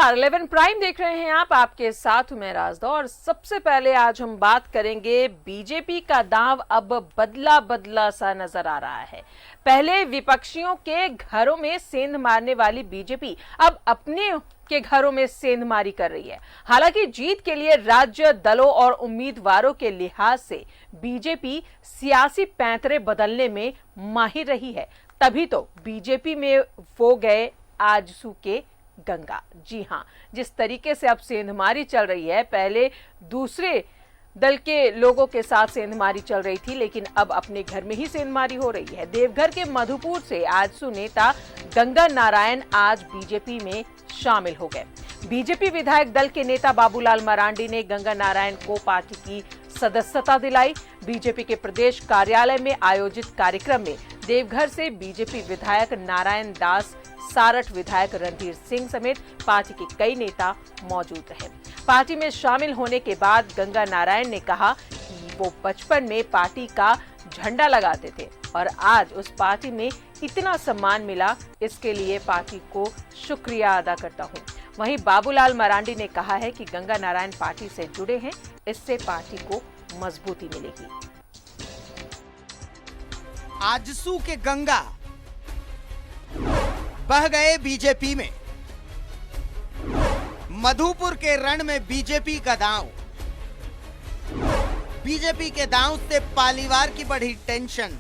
नमस्कार, 11 प्राइम देख रहे हैं आप। आपके साथ हूं मैं राजदा। और सबसे पहले आज हम बात करेंगे, बीजेपी का दांव अब बदला बदला सा नजर आ रहा है। पहले विपक्षियों के घरों में सेंध मारने वाली बीजेपी अब अपने के घरों में सेंधमारी कर रही है। हालांकि जीत के लिए राज्य दलों और उम्मीदवारों के लिहाज से बीजेपी सियासी पैंतरे बदलने में माहिर रही है। तभी तो बीजेपी में वो गए आजसू के गंगा। जी हां, जिस तरीके से अब सेंधमारी चल रही है, पहले दूसरे दल के लोगों के साथ सेंधमारी चल रही थी, लेकिन अब अपने घर में ही सेंधमारी हो रही है। देवघर के मधुपुर से आजसू नेता गंगा नारायण आज बीजेपी में शामिल हो गए। बीजेपी विधायक दल के नेता बाबूलाल मरांडी ने गंगा नारायण को पार्टी की सदस्यता दिलाई। बीजेपी के प्रदेश कार्यालय में आयोजित कार्यक्रम में देवघर से बीजेपी विधायक नारायण दास, सारठ विधायक रणधीर सिंह समेत पार्टी के कई नेता मौजूद रहे। पार्टी में शामिल होने के बाद गंगा नारायण ने कहा कि वो बचपन में पार्टी का झंडा लगाते थे और आज उस पार्टी में इतना सम्मान मिला, इसके लिए पार्टी को शुक्रिया अदा करता हूं। वहीं बाबूलाल मरांडी ने कहा है कि गंगा नारायण पार्टी से जुड़े हैं, इससे पार्टी को मजबूती मिलेगी। आजसू के गंगा बह गए बीजेपी में। मधुपुर के रण में बीजेपी का दांव। बीजेपी के दांव से पालीवार की बढ़ी टेंशन।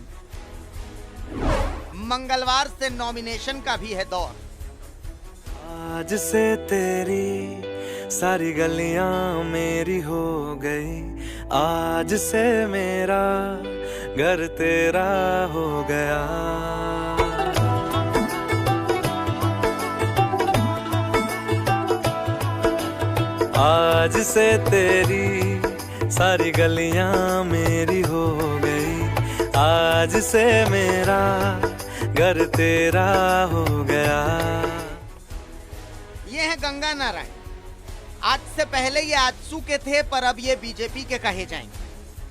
मंगलवार से नॉमिनेशन का भी है दौर। आज से तेरी सारी गलियां मेरी हो गई, आज से मेरा घर तेरा हो गया। आज से तेरी सारी गलियां मेरी हो गई, आज से मेरा घर तेरा हो गया। ये है गंगा नारायण। आज से पहले ये आजसू के थे, पर अब ये बीजेपी के कहे जाएंगे।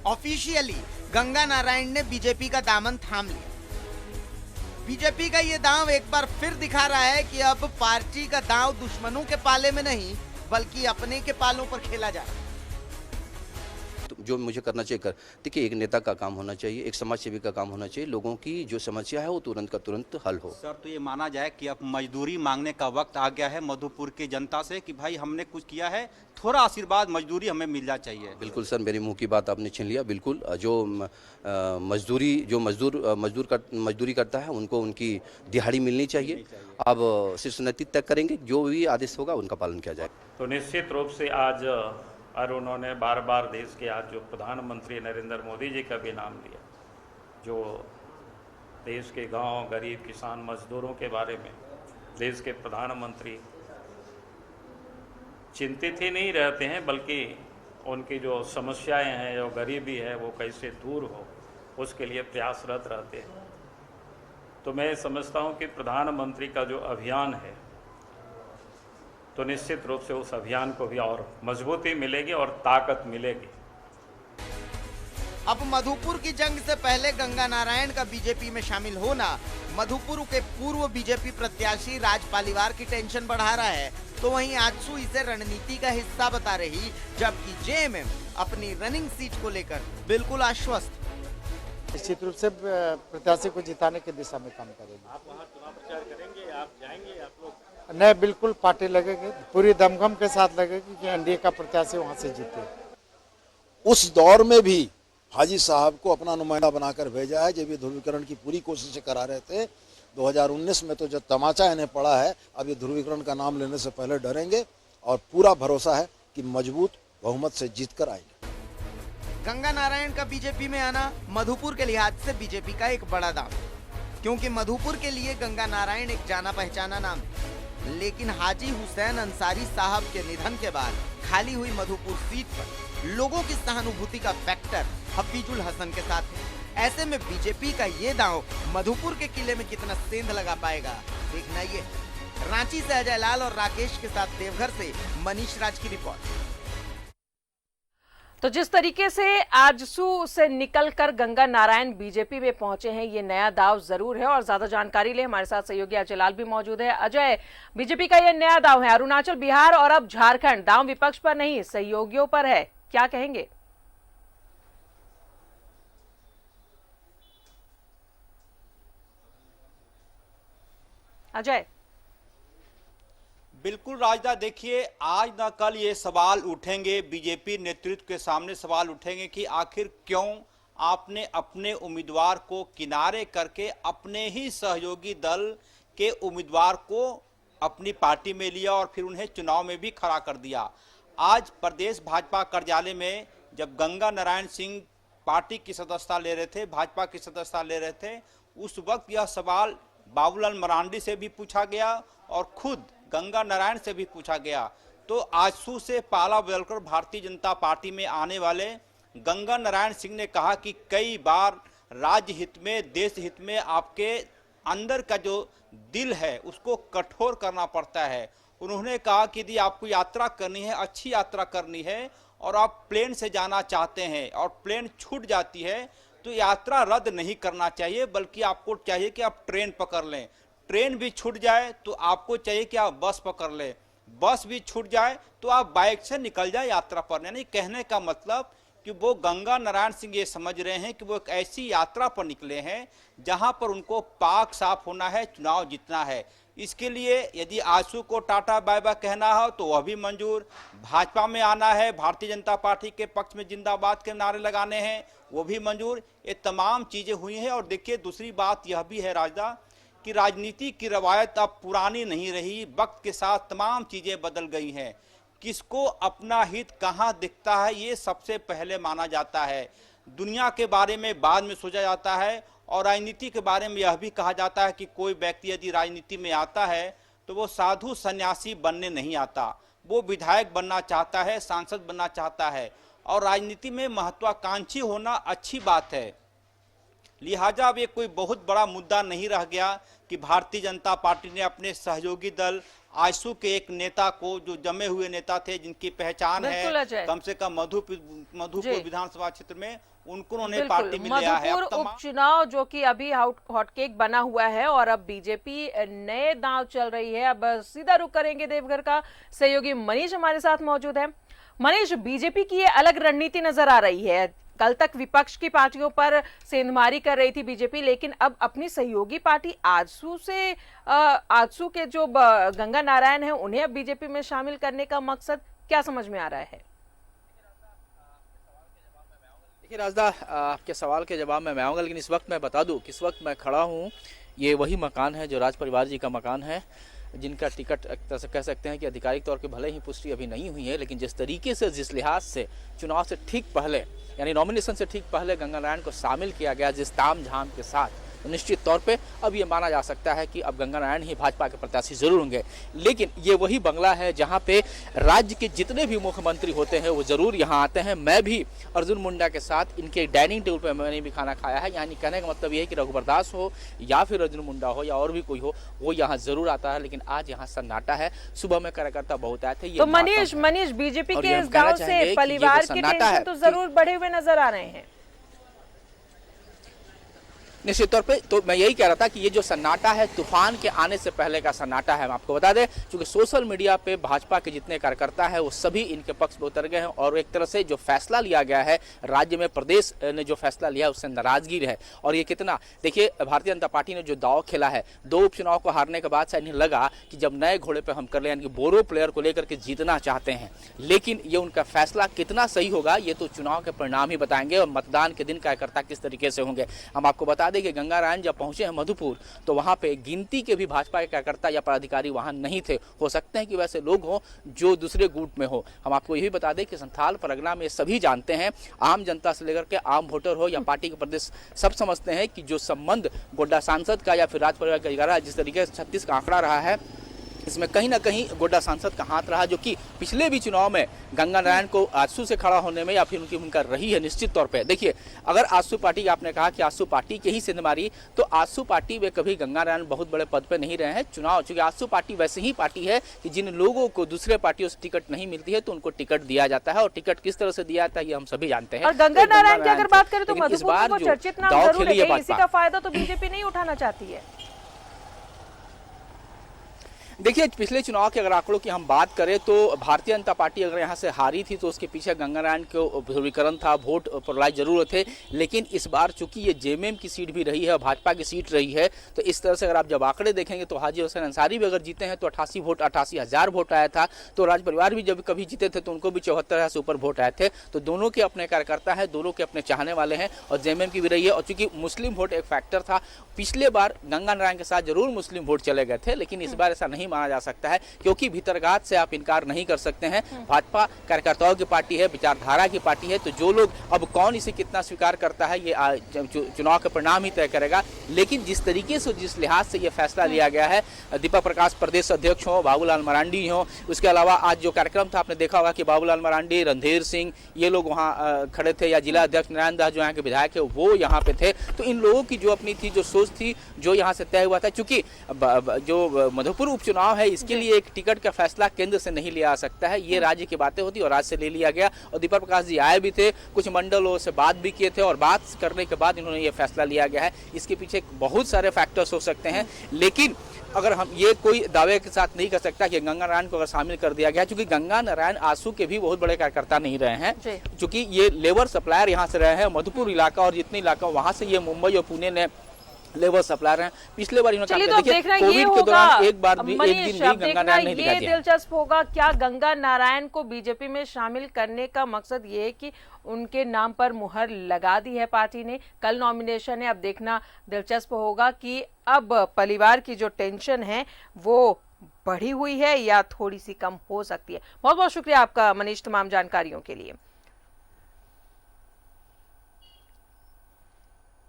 ऑफिशियली गंगा नारायण ने बीजेपी का दामन थाम लिया। बीजेपी का ये दांव एक बार फिर दिखा रहा है कि अब पार्टी का दांव दुश्मनों के पाले में नहीं, बल्कि अपने के पालों पर खेला जा रहा है। जो मुझे करना चाहिए कर, देखिए, एक नेता का काम होना चाहिए, एक समाज सेवी का काम होना चाहिए, लोगों की जो समस्या है वो तुरंत का तुरंत हल हो। सर, तो ये माना जाए कि अब मजदूरी मांगने का वक्त आ गया है मधुपुर की जनता से कि भाई हमने कुछ किया है, थोड़ा आशीर्वाद, मजदूरी हमें मिलना चाहिए। बिल्कुल सर, मेरे मुंह की बात आपने छीन लिया। बिल्कुल, जो मजदूरी करता है उनको उनकी दिहाड़ी मिलनी चाहिए। अब शीर्ष नेतृत्व तय करेंगे, जो भी आदेश होगा उनका पालन किया जाए। तो निश्चित रूप से आज और उन्होंने बार बार देश के आज जो प्रधानमंत्री नरेंद्र मोदी जी का भी नाम लिया, जो देश के गांव, गरीब, किसान, मजदूरों के बारे में देश के प्रधानमंत्री चिंतित ही नहीं रहते हैं, बल्कि उनकी जो समस्याएं हैं, जो गरीबी है, वो कैसे दूर हो, उसके लिए प्रयासरत रहते हैं। तो मैं समझता हूं कि प्रधानमंत्री का जो अभियान है, तो निश्चित रूप से उस अभियान को भी और मजबूती मिलेगी और ताकत मिलेगी। अब मधुपुर की जंग से पहले गंगा नारायण का बीजेपी में शामिल होना मधुपुर के पूर्व बीजेपी प्रत्याशी राज पालीवार की टेंशन बढ़ा रहा है, तो वहीं आजसू इसे रणनीति का हिस्सा बता रही, जबकि जेएमएम अपनी रनिंग सीट को लेकर बिल्कुल आश्वस्त। निश्चित रूप से प्रत्याशी को जिताने की दिशा में काम करेंगे। आप वहाँ चुनाव प्रचार करेंगे, आप जाएंगे, आप लोग? नहीं, बिल्कुल पार्टी लगेगी, पूरी दमखम के साथ लगेगी कि एनडीए का प्रत्याशी वहां से जीते। उस दौर में भी हाजी साहब को अपना नुमाइंदा बनाकर भेजा है, जब ये ध्रुवीकरण की पूरी कोशिशें करा रहे थे। 2019 में तो जब तमाचा इन्हें पड़ा है, अब ये ध्रुवीकरण का नाम लेने से पहले डरेंगे और पूरा भरोसा है कि मजबूत बहुमत से जीत कर आएंगे। गंगा नारायण का बीजेपी में आना मधुपुर के लिहाज से बीजेपी का एक बड़ा दाव, क्योंकि मधुपुर के लिए गंगा नारायण एक जाना पहचाना नाम है। लेकिन हाजी हुसैन अंसारी साहब के निधन के बाद खाली हुई मधुपुर सीट पर लोगों की सहानुभूति का फैक्टर हफीजुल हसन के साथ है। ऐसे में बीजेपी का ये दांव मधुपुर के किले में कितना सेंध लगा पाएगा, देखना ये। रांची से अजय लाल और राकेश के साथ देवघर से मनीष राज की रिपोर्ट। तो जिस तरीके से आजसू से निकलकर गंगा नारायण बीजेपी में पहुंचे हैं, ये नया दाव जरूर है। और ज्यादा जानकारी ले हमारे साथ सहयोगी अजय लाल भी मौजूद है। अजय, बीजेपी का ये नया दाव है, अरुणाचल, बिहार और अब झारखंड, दाव विपक्ष पर नहीं सहयोगियों पर है, क्या कहेंगे? अजय। बिल्कुल राजदा, देखिए आज ना कल ये सवाल उठेंगे, बीजेपी नेतृत्व के सामने सवाल उठेंगे कि आखिर क्यों आपने अपने उम्मीदवार को किनारे करके अपने ही सहयोगी दल के उम्मीदवार को अपनी पार्टी में लिया और फिर उन्हें चुनाव में भी खड़ा कर दिया। आज प्रदेश भाजपा कार्यालय में जब गंगा नारायण सिंह पार्टी की सदस्यता ले रहे थे, भाजपा की सदस्यता ले रहे थे, उस वक्त यह सवाल बाबूलाल मरांडी से भी पूछा गया और खुद गंगा नारायण से भी पूछा गया। तो आजसू से पाला बदलकर भारतीय जनता पार्टी में आने वाले गंगा नारायण सिंह ने कहा कि कई बार राज्य हित में, देश हित में आपके अंदर का जो दिल है उसको कठोर करना पड़ता है। उन्होंने कहा कि यदि आपको यात्रा करनी है, अच्छी यात्रा करनी है और आप प्लेन से जाना चाहते हैं और प्लेन छूट जाती है तो यात्रा रद्द नहीं करना चाहिए, बल्कि आपको चाहिए कि आप ट्रेन पकड़ लें। ट्रेन भी छूट जाए तो आपको चाहिए कि आप बस पकड़ लें, बस भी छूट जाए तो आप बाइक से निकल जाए यात्रा पर। यानी कहने का मतलब कि वो गंगा नारायण सिंह ये समझ रहे हैं कि वो एक ऐसी यात्रा पर निकले हैं जहां पर उनको पाक साफ होना है, चुनाव जीतना है। इसके लिए यदि आजसू को टाटा बाय बाय कहना हो तो वह भी मंजूर, भाजपा में आना है, भारतीय जनता पार्टी के पक्ष में जिंदाबाद के नारे लगाने हैं वो भी मंजूर। ये तमाम चीजें हुई हैं। और देखिए दूसरी बात यह भी है राजदा कि राजनीति की रवायत अब पुरानी नहीं रही, वक्त के साथ तमाम चीजें बदल गई हैं। किसको अपना हित कहाँ दिखता है ये सबसे पहले माना जाता है, दुनिया के बारे में बाद में सोचा जाता है। और राजनीति के बारे में यह भी कहा जाता है कि कोई व्यक्ति यदि राजनीति में आता है तो वो साधु सन्यासी बनने नहीं आता, वो विधायक बनना चाहता है, सांसद बनना चाहता है। और राजनीति में महत्वाकांक्षी होना अच्छी बात है। लिहाजा अब ये कोई बहुत बड़ा मुद्दा नहीं रह गया कि भारतीय जनता पार्टी ने अपने सहयोगी दल आजसू के एक नेता को, जो जमे हुए नेता थे जिनकी पहचान है कम से कम मधुपुर विधानसभा क्षेत्र में, उनको उन्होंने पार्टी में लिया है। मधुपुर उपचुनाव जो कि अभी हॉटकेक बना हुआ है और अब बीजेपी नए दांव चल रही है। अब सीधा रुख करेंगे देवघर का, सहयोगी मनीष हमारे साथ मौजूद है। मनीष, बीजेपी की ये अलग रणनीति नजर आ रही है। कल तक विपक्ष की पार्टियों पर सेंधमारी कर रही थी बीजेपी, लेकिन अब अपनी सहयोगी पार्टी आजसू के जो गंगा नारायण है उन्हें अब बीजेपी में शामिल करने का मकसद क्या समझ में आ रहा है? देखिए राजदा, आपके सवाल के जवाब में मैं आऊँगा, लेकिन इस वक्त मैं बता दूं कि इस वक्त मैं खड़ा हूँ, ये वही मकान है जो राज परिवार जी का मकान है, जिनका टिकट एक तरह से कह सकते हैं कि आधिकारिक तौर पे भले ही पुष्टि अभी नहीं हुई है, लेकिन जिस तरीके से, जिस लिहाज से चुनाव से ठीक पहले, यानी नॉमिनेशन से ठीक पहले गंगा नारायण को शामिल किया गया जिस ताम झाम के साथ, तो निश्चित तौर पे अब ये माना जा सकता है कि अब गंगा नारायण ही भाजपा के प्रत्याशी जरूर होंगे। लेकिन ये वही बंगला है जहाँ पे राज्य के जितने भी मुख्यमंत्री होते हैं वो जरूर यहाँ आते हैं। मैं भी अर्जुन मुंडा के साथ इनके डाइनिंग टेबल पे मैंने भी खाना खाया है। यानी कहने का मतलब ये है कि रघुवर दास हो या फिर अर्जुन मुंडा हो या और भी कोई हो, वो यहाँ जरूर आता है। लेकिन आज यहाँ सन्नाटा है, सुबह में कार्यकर्ता बहुत आए थे। तो मनीष, बीजेपी के इस दांव से परिवार के टेंशन तो जरूर बढ़े हुए नजर आ रहे हैं। निश्चित तौर पे तो मैं यही कह रहा था कि ये जो सन्नाटा है तूफान के आने से पहले का सन्नाटा है। हम आपको बता दें, क्योंकि सोशल मीडिया पे भाजपा के जितने कार्यकर्ता हैं वो सभी इनके पक्ष में उतर गए हैं और एक तरह से जो फैसला लिया गया है राज्य में, प्रदेश ने जो फैसला लिया है उससे नाराजगी है। और ये कितना, देखिए भारतीय जनता पार्टी ने जो दाव खेला है, 2 उपचुनाव को हारने के बाद से इन्हें लगा कि जब नए घोड़े पर हम कर ले, यानी कि बोरो प्लेयर को लेकर के जीतना चाहते हैं। लेकिन ये उनका फैसला कितना सही होगा ये तो चुनाव के परिणाम ही बताएंगे और मतदान के दिन कार्यकर्ता किस तरीके से होंगे। हम आपको बता दें गंगा नारायण जब पहुंचे हैं मधुपुर तो वहां पे गिनती के भी भाजपा के कार्यकर्ता या पदाधिकारी वहां नहीं थे। हो सकते हैं कि वैसे लोग हों जो दूसरे गुट में हो। हम आपको यही बता दें कि संथाल परगना में सभी जानते हैं, आम जनता से लेकर के आम वोटर हो या पार्टी के प्रदेश, सब समझते हैं कि जो संबंध गोड्डा सांसद का या फिर राज परिवार का रहा है, जिस तरीके से 36 का आंकड़ा रहा है, इसमें कहीं ना कहीं गोड्डा सांसद का हाथ रहा, जो कि पिछले भी चुनाव में गंगा नारायण को आजसू से खड़ा होने में या फिर उनकी भूमिका रही है निश्चित तौर पे। देखिए, अगर आजसू पार्टी, आपने कहा कि आजसू पार्टी के ही सेंध मारी, तो आजसू पार्टी में कभी गंगा नारायण बहुत बड़े पद पे नहीं रहे हैं। चुनाव, चूंकि आजसू पार्टी वैसे ही पार्टी है कि जिन लोगों को दूसरे पार्टियों से टिकट नहीं मिलती है तो उनको टिकट दिया जाता है, और टिकट किस तरह से दिया जाता है ये हम सभी जानते हैं। और गंगा नारायण की अगर बात करें तो लेकिन इस मधुपुर बार को जो चर्चित नाम दांव जरूर खेली है है, इसी भाजपा, का फायदा तो बीजेपी नहीं उठाना चाहती है। देखिए, पिछले चुनाव के अगर आंकड़ों की हम बात करें तो भारतीय जनता पार्टी अगर यहाँ से हारी थी तो उसके पीछे गंगा नारायण को ध्रुवीकरण था, वोट प्रलाई जरूर थे। लेकिन इस बार चूंकि ये जेएमएम की सीट भी रही है और भाजपा की सीट रही है, तो इस तरह से अगर आप जब आंकड़े देखेंगे तो हाजी हुसैन अंसारी भी अगर जीते हैं तो 88,000 वोट आया था। तो राज परिवार भी जब कभी जीते थे तो उनको भी 74,000 से ऊपर वोट आए थे। तो दोनों के अपने कार्यकर्ता हैं, दोनों के अपने चाहने वाले हैं, और जेएमएम की भी रही है। और चूंकि मुस्लिम वोट एक फैक्टर था, पिछले बार गंगा नारायण के साथ जरूर मुस्लिम वोट चले गए थे, लेकिन इस बार ऐसा नहीं माना जा सकता है, क्योंकि भीतरघात से आप इनकार नहीं कर सकते हैं। भाजपा कार्यकर्ताओं की पार्टी है, विचारधारा की पार्टी है, तो जो लोग, अब कौन इसे कितना स्वीकार करता है ये चुनाव का परिणाम ही तय करेगा। लेकिन जिस तरीके से, जिस लिहाज से ये फैसला लिया गया है, दीपक प्रकाश प्रदेश अध्यक्ष हो, बाबूलाल मरांडी हो, उसके अलावा आज जो कार्यक्रम था आपने देखा होगा कि बाबूलाल मरांडी, रणधीर सिंह, ये लोग वहाँ खड़े थे, या जिला अध्यक्ष नारायण दास जो यहाँ के विधायक है वो यहाँ पे थे। तो इन लोगों की जो अपनी थी, जो सोच थी, जो यहाँ से तय हुआ था, चूंकि जो मधुपुर उपचुनाव है इसके लिए एक टिकट का फैसला केंद्र से नहीं लिया जा सकता है, ये राज्य की बातें होती और राज्य से ले लिया गया। और दीपक प्रकाश जी आए भी थे, कुछ मंडलों से बात भी किए थे, और बात करने के बाद इन्होंने ये फैसला लिया गया है। इसके पीछे बहुत सारे फैक्टर्स हो सकते हैं, लेकिन अगर हम ये कोई दावे के साथ नहीं कर सकता कि गंगा नारायण को अगर शामिल कर दिया गया, क्योंकि गंगा नारायण आजसू के भी बहुत बड़े कार्यकर्ता नहीं रहे हैं, क्योंकि ये लेबर सप्लायर यहाँ से रहे हैं। मधुपुर इलाका और जितने इलाका वहां से ये मुंबई और पुणे ने लेबर सप्लायर हैं। पिछले बार इन्होंने तो देखना ये कोविड के दौरान एक बार भी, एक दिन मनीष, भी अब गंगा देखना नारायण नहीं ये दिखाई दिया। दिलचस्प होगा, क्या गंगा नारायण को बीजेपी में शामिल करने का मकसद ये है कि उनके नाम पर मुहर लगा दी है पार्टी ने, कल नॉमिनेशन है। अब देखना दिलचस्प होगा कि अब परिवार की जो टेंशन है वो बढ़ी हुई है या थोड़ी सी कम हो सकती है। बहुत बहुत शुक्रिया आपका मनीष, तमाम जानकारियों के लिए।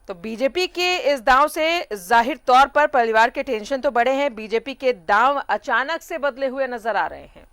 तो बीजेपी के इस दांव से जाहिर तौर पर परिवार के टेंशन तो बड़े हैं, बीजेपी के दांव अचानक से बदले हुए नजर आ रहे हैं।